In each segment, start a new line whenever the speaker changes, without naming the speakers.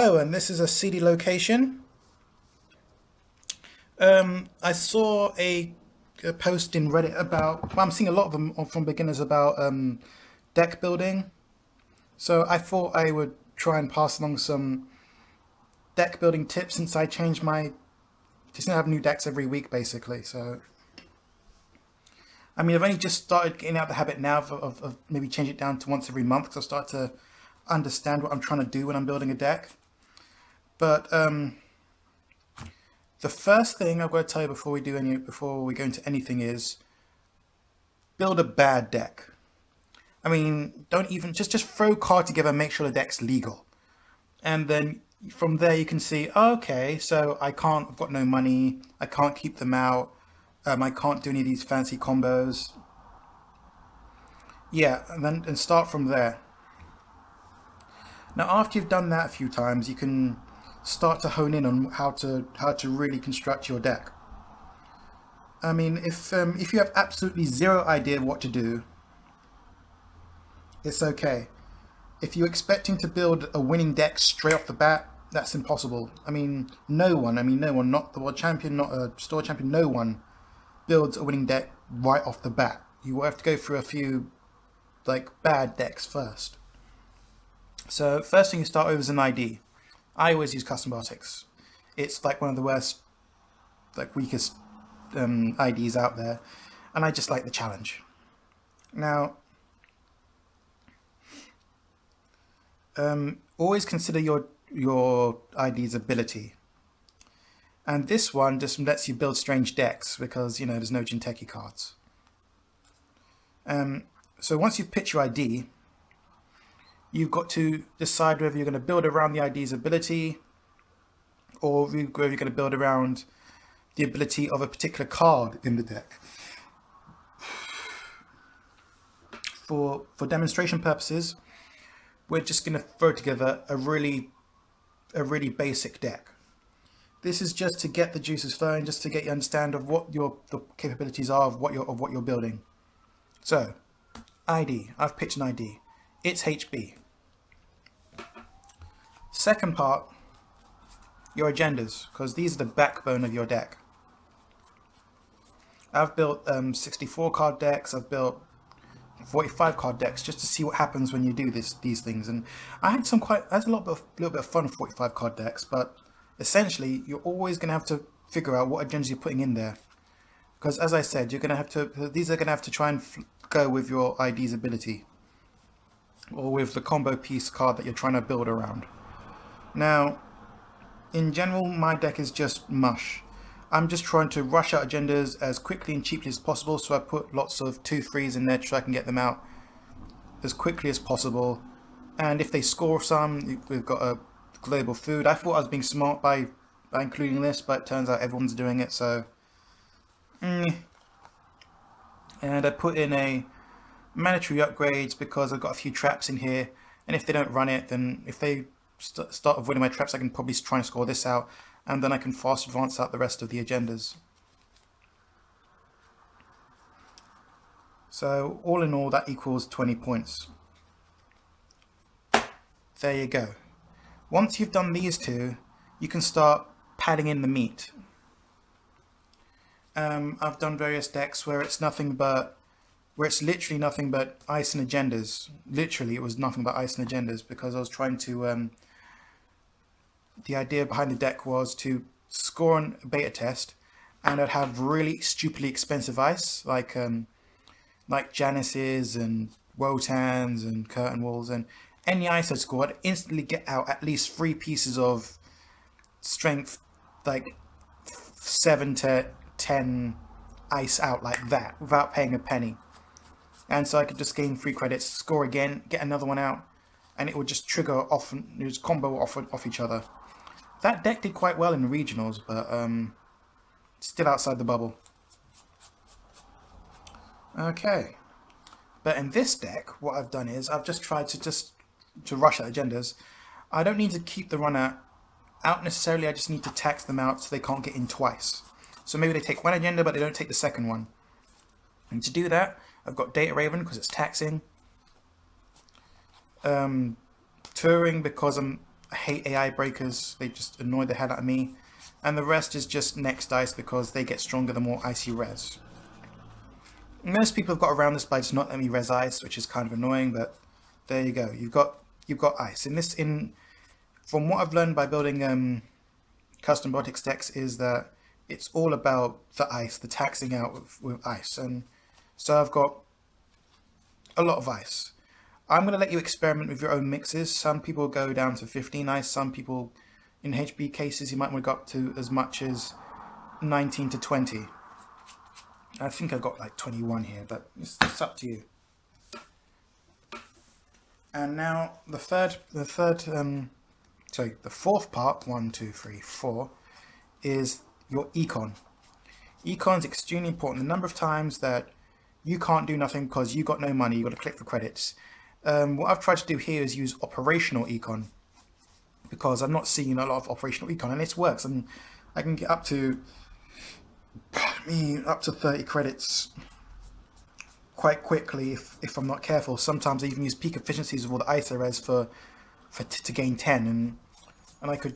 Oh, and this is a Seedy location. I saw a post in Reddit about, well, I'm seeing a lot of them from beginners about deck building. So I thought I would try and pass along some deck building tips since I change my, just have new decks every week basically. So, I mean, I've only just started getting out the habit now of maybe change it down to once every month because I start to understand what I'm trying to do when I'm building a deck. But the first thing I've got to tell you before we go into anything is build a bad deck. I mean, don't even just throw cards together and make sure the deck's legal. And then from there you can see, oh, okay, so I've got no money, I can't keep them out, I can't do any of these fancy combos. Yeah, and start from there. Now after you've done that a few times, you can start to hone in on how to really construct your deck. I mean, if you have absolutely zero idea what to do, it's okay. If you're expecting to build a winning deck straight off the bat, that's impossible. No one, not the world champion, not a store champion, no one builds a winning deck right off the bat. You will have to go through a few like bad decks first. So first thing you start with is an ID. I always use custom biotics. It's like one of the worst, like weakest IDs out there, and I just like the challenge. Now, always consider your ID's ability, and this one just lets you build strange decks because there's no Jinteki cards. So once you've picked your ID, you've got to decide whether you're going to build around the ID's ability or whether you're going to build around the ability of a particular card in the deck. For demonstration purposes, we're just going to throw together a really basic deck. This is just to get the juices flowing, just to get you understand of what the capabilities are of what you're building. So, ID. I've pitched an ID. It's HB. Second part, your agendas, because these are the backbone of your deck. I've built 64 card decks. I've built 45 card decks just to see what happens when you do these things. And I had a little bit of fun with 45 card decks, but essentially you're always going to have to figure out what agendas you're putting in there. Because as I said, these are going to have to try and go with your ID's ability or with the combo piece card that you're trying to build around. Now, in general, my deck is just mush. I'm just trying to rush out agendas as quickly and cheaply as possible, so I put lots of 2/3s in there so I can get them out as quickly as possible. And if they score some, we've got a global food. I thought I was being smart by including this, but it turns out everyone's doing it, so... And I put in a mandatory upgrades because I've got a few traps in here, and if they don't run it, then if they start avoiding my traps, I can probably try and score this out, and then I can fast advance out the rest of the agendas. So all in all, that equals 20 points. There you go. Once you've done these two, you can start padding in the meat. I've done various decks where it's literally nothing but ice and agendas. Literally, it was nothing but ice and agendas because I was trying to. The idea behind the deck was to score on a beta test, and I'd have really stupidly expensive ice like Janice's and Wotans and Curtain Walls, and any ice I'd score, I'd instantly get out at least 3 pieces of strength, like 7 to 10 ice out like that without paying a penny. And so I could just gain 3 credits, score again, get another one out, and it would just trigger off, and just combo off each other. That deck did quite well in the regionals, but still outside the bubble. Okay, but in this deck, what I've done is I've just tried to rush out agendas. I don't need to keep the runner out necessarily. I just need to tax them out so they can't get in twice. So maybe they take one agenda, but they don't take the second one. And to do that, I've got Data Raven because it's taxing. Touring because I'm I hate AI breakers. They just annoy the hell out of me. And the rest is just next ice because they get stronger the more ice you res. Most people have got around this by just not letting me res ice, which is kind of annoying, but there you go. You've got ice. From what I've learned by building custom robotics decks is that it's all about the ice, the taxing out with ice. And so I've got a lot of ice. I'm going to let you experiment with your own mixes. Some people go down to 15 ice. Some people, in HB cases, you might want to go up to as much as 19 to 20. I think I got like 21 here, but it's up to you. And now the fourth part, 1, 2, 3, 4, is your econ. Econ's extremely important. The number of times that you can't do nothing because you got no money, you got to click for credits. What I've tried to do here is use operational econ because I'm not seeing a lot of operational econ, and it works. And I can get up to 30 credits quite quickly if I'm not careful. Sometimes I even use peak efficiencies of all the ISO res to gain 10, and I could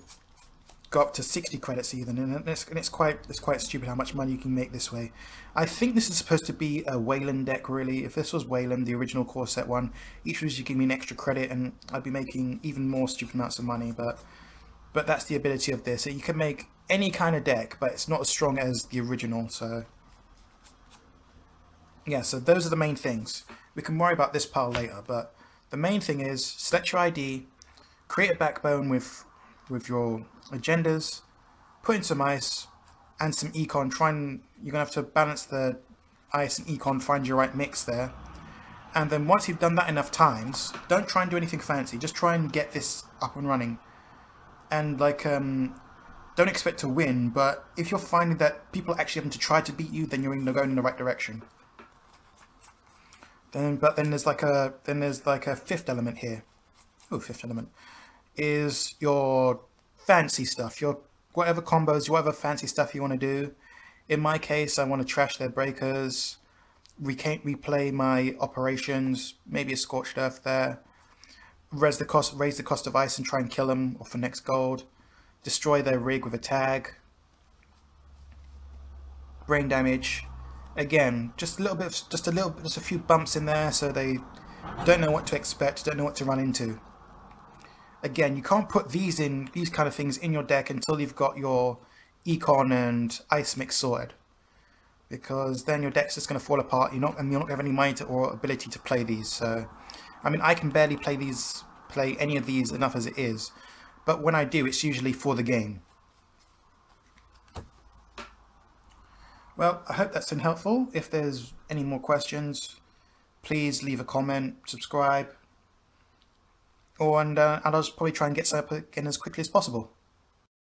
go up to 60 credits even, and it's quite stupid how much money you can make this way. I think this is supposed to be a Wayland deck, really. If this was Wayland, the original core set one, each was you give me an extra credit and I'd be making even more stupid amounts of money, but that's the ability of this. So you can make any kind of deck, but it's not as strong as the original. So yeah, so those are the main things. We can worry about this pile later, but the main thing is select your ID, create a backbone with your agendas, put in some ice and some econ. You're gonna have to balance the ice and econ, find your right mix there. And then once you've done that enough times, don't try and do anything fancy. Just try and get this up and running. And don't expect to win, but if you're finding that people actually having to try to beat you, then you're going in the right direction. But then there's like a fifth element here. Oh, fifth element is your fancy stuff, your whatever combos, whatever fancy stuff you want to do. In my case, I want to trash their breakers, replay my operations, maybe a scorched earth there, raise the cost of ice and try and kill them off for next gold, destroy their rig with a tag, brain damage. Again, just a few bumps in there so they don't know what to expect, don't know what to run into. Again, you can't put these kind of things in your deck until you've got your econ and ice mix sorted, because then your deck's just going to fall apart. You're not going to have any mind or ability to play these. So, I mean, I can barely play any of these enough as it is, but when I do, it's usually for the game. Well, I hope that's been helpful. If there's any more questions, please leave a comment, subscribe, and I'll just probably try and get set up again as quickly as possible.